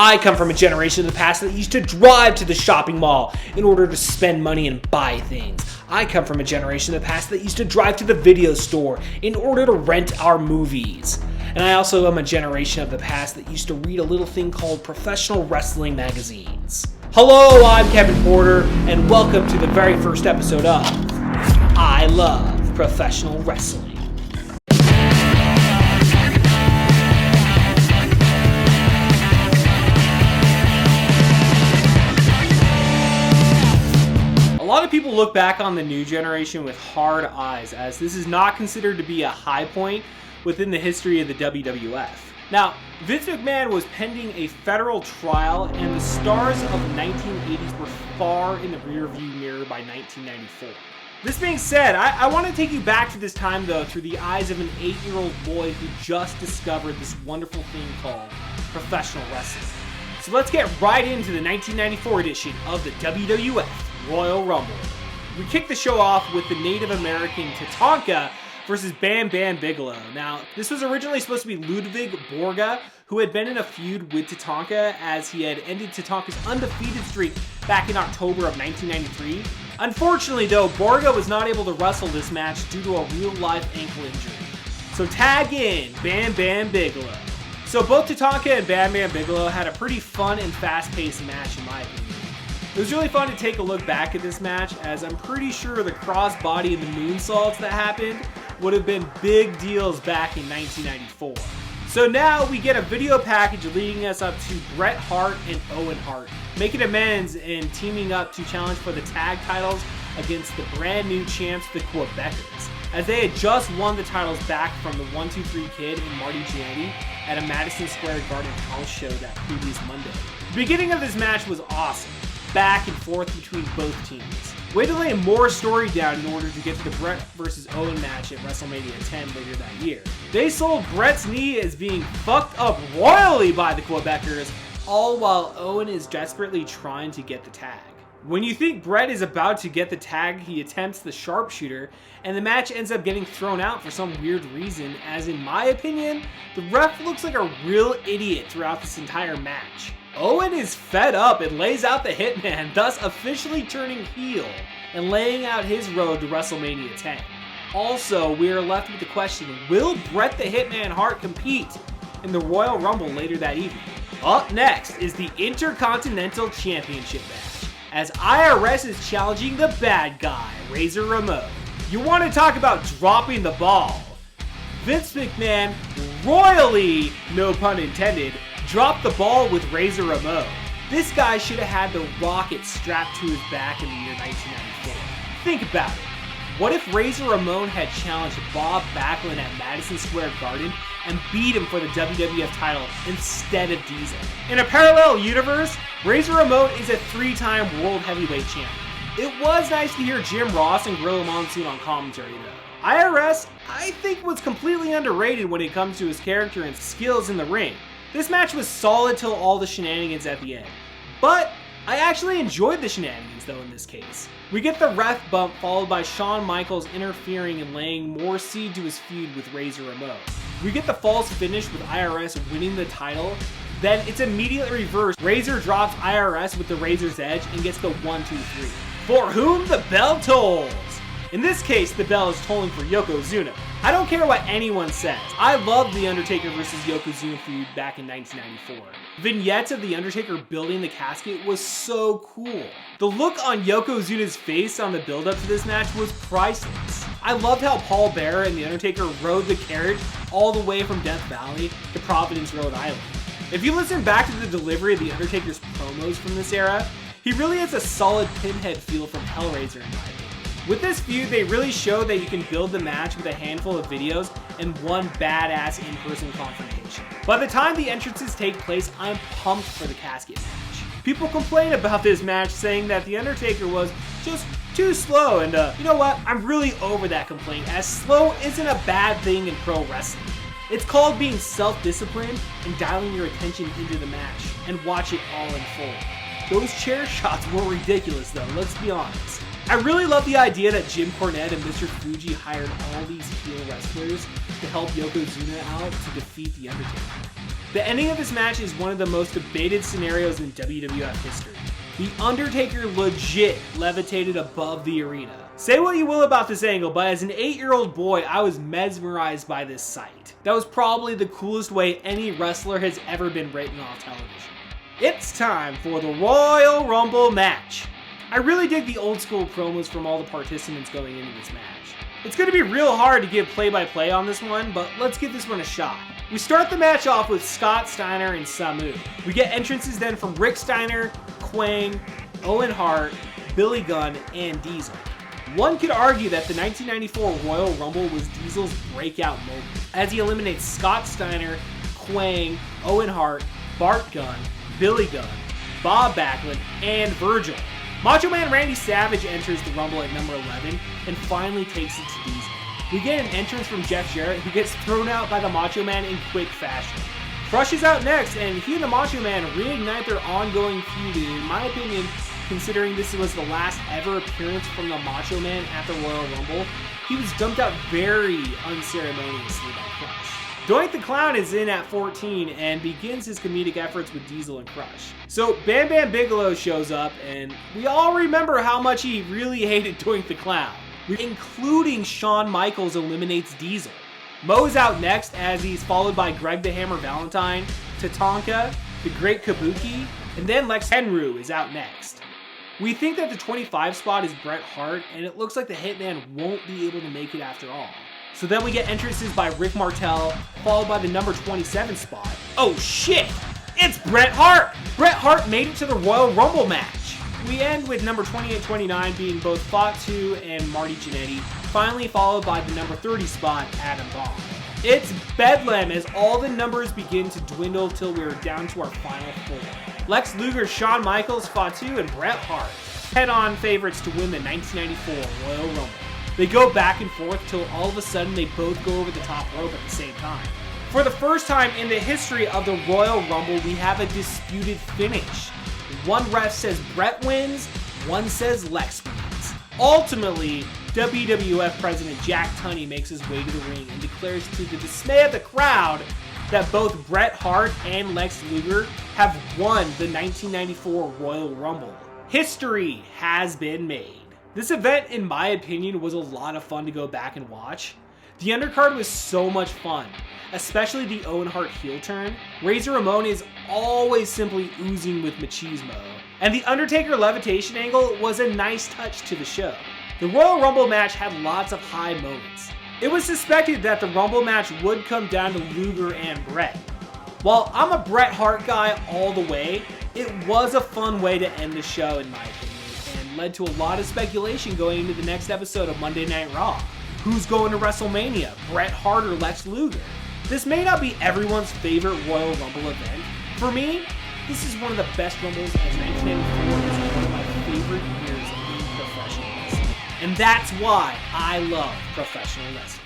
I come from a generation of the past that used to drive to the shopping mall in order to spend money and buy things. I come from a generation of the past that used to drive to the video store in order to rent our movies. And I also am a generation of the past that used to read a little thing called professional wrestling magazines. Hello, I'm Kevin Porter, and welcome to the very first episode of I Love Professional Wrestling. A lot of people look back on the new generation with hard eyes, as this is not considered to be a high point within the history of the WWF. Now, Vince McMahon was pending a federal trial, and the stars of the 1980s were far in the rearview mirror by 1994. This being said, I want to take you back to this time, though, through the eyes of an 8-year-old boy who just discovered this wonderful thing called professional wrestling. So let's get right into the 1994 edition of the WWF Royal Rumble. We kick the show off with the Native American Tatonka versus Bam Bigelow. Now, this was originally supposed to be Ludwig Borga, who had been in a feud with Tatonka as he had ended Tatonka's undefeated streak back in October of 1993. Unfortunately, though, Borga was not able to wrestle this match due to a real-life ankle injury. So tag in Bam Bigelow. So both Tatonka and Bam Bigelow had a pretty fun and fast-paced match, in my opinion. It was really fun to take a look back at this match, as I'm pretty sure the crossbody and the moonsaults that happened would have been big deals back in 1994. So now we get a video package leading us up to Bret Hart and Owen Hart making amends and teaming up to challenge for the tag titles against the brand new champs, the Quebecers, as they had just won the titles back from the 1-2-3 Kid and Marty Jannetty at a Madison Square Garden house show that previous Monday. The beginning of this match was awesome, back and forth between both teams. Way to lay more story down in order to get to the Bret vs. Owen match at WrestleMania 10 later that year. They sold Bret's knee as being fucked up royally by the Quebecers, all while Owen is desperately trying to get the tag. When you think Bret is about to get the tag, he attempts the sharpshooter, and the match ends up getting thrown out for some weird reason, as in my opinion, the ref looks like a real idiot throughout this entire match. Owen is fed up and lays out the Hitman, thus officially turning heel and laying out his road to WrestleMania 10. Also, we are left with the question, will Bret the Hitman Hart compete in the Royal Rumble later that evening? Up next is the Intercontinental Championship match, as IRS is challenging the bad guy, Razor Ramon. You want to talk about dropping the ball? Vince McMahon royally, no pun intended, dropped the ball with Razor Ramon. This guy should have had the rocket strapped to his back in the year 1994. Think about it. What if Razor Ramon had challenged Bob Backlund at Madison Square Garden and beat him for the WWF title instead of Diesel? In a parallel universe, Razor Ramon is a 3-time World Heavyweight Champion. It was nice to hear Jim Ross and Gorilla Monsoon on commentary though. IRS, I think, was completely underrated when it comes to his character and skills in the ring. This match was solid till all the shenanigans at the end. But I actually enjoyed the shenanigans though in this case. We get the ref bump followed by Shawn Michaels interfering and laying more seed to his feud with Razor Ramon. We get the false finish with IRS winning the title. Then it's immediately reversed. Razor drops IRS with the Razor's Edge and gets the 1-2-3. For whom the bell tolls. In this case, the bell is tolling for Yokozuna. I don't care what anyone says. I loved the Undertaker vs. Yokozuna feud back in 1994. Vignettes of the Undertaker building the casket was so cool. The look on Yokozuna's face on the build-up to this match was priceless. I loved how Paul Bearer and the Undertaker rode the carriage all the way from Death Valley to Providence, Rhode Island. If you listen back to the delivery of the Undertaker's promos from this era, he really has a solid Pinhead feel from Hellraiser in my opinion. With this feud, they really showed that you can build the match with a handful of videos and one badass in-person confrontation. By the time the entrances take place, I'm pumped for the casket match. People complain about this match, saying that The Undertaker was just too slow, and you know what? I'm really over that complaint, as slow isn't a bad thing in pro wrestling. It's called being self-disciplined and dialing your attention into the match and watch it all unfold. Those chair shots were ridiculous though, let's be honest. I really love the idea that Jim Cornette and Mr. Fuji hired all these heel wrestlers to help Yokozuna out to defeat The Undertaker. The ending of this match is one of the most debated scenarios in WWF history. The Undertaker legit levitated above the arena. Say what you will about this angle, but as an 8-year-old boy, I was mesmerized by this sight. That was probably the coolest way any wrestler has ever been written off television. It's time for the Royal Rumble match. I really dig the old school promos from all the participants going into this match. It's going to be real hard to give play-by-play on this one, but let's give this one a shot. We start the match off with Scott Steiner and Samu. We get entrances then from Rick Steiner, Quang, Owen Hart, Billy Gunn, and Diesel. One could argue that the 1994 Royal Rumble was Diesel's breakout moment, as he eliminates Scott Steiner, Quang, Owen Hart, Bart Gunn, Billy Gunn, Bob Backlund, and Virgil. Macho Man Randy Savage enters the Rumble at number 11 and finally takes it to Diesel. We get an entrance from Jeff Jarrett, who gets thrown out by the Macho Man in quick fashion. Crush is out next, and he and the Macho Man reignite their ongoing feud, in my opinion, considering this was the last ever appearance from the Macho Man at the Royal Rumble. He was dumped out very unceremoniously by Crush. Doink the Clown is in at 14 and begins his comedic efforts with Diesel and Crush. So Bam Bigelow shows up, and we all remember how much he really hated Doink the Clown, including Shawn Michaels eliminates Diesel. Moe's out next, as he's followed by Greg the Hammer Valentine, Tatonka, the Great Kabuki, and then Lex Henry is out next. We think that the 25 spot is Bret Hart, and it looks like the Hitman won't be able to make it after all. So then we get entrances by Rick Martel, followed by the number 27 spot. Oh shit! It's Bret Hart! Bret Hart made it to the Royal Rumble match. We end with number 28-29 being both Fatu and Marty Jannetty, finally followed by the number 30 spot, Adam Bomb. It's bedlam as all the numbers begin to dwindle till we're down to our final four. Lex Luger, Shawn Michaels, Fatu, and Bret Hart, head-on favorites to win the 1994 Royal Rumble. They go back and forth till all of a sudden they both go over the top rope at the same time. For the first time in the history of the Royal Rumble, we have a disputed finish. One ref says Bret wins, one says Lex wins. Ultimately, WWF President Jack Tunney makes his way to the ring and declares to the dismay of the crowd that both Bret Hart and Lex Luger have won the 1994 Royal Rumble. History has been made. This event, in my opinion, was a lot of fun to go back and watch. The undercard was so much fun, especially the Owen Hart heel turn. Razor Ramon is always simply oozing with machismo, and the Undertaker levitation angle was a nice touch to the show. The Royal Rumble match had lots of high moments. It was suspected that the Rumble match would come down to Luger and Bret. While I'm a Bret Hart guy all the way, it was a fun way to end the show in my opinion, and led to a lot of speculation going into the next episode of Monday Night Raw. Who's going to WrestleMania, Bret Hart or Lex Luger? This may not be everyone's favorite Royal Rumble event. For me, this is one of the best Rumbles, as 1994 is one of my favorite years in professional wrestling. And that's why I love professional wrestling.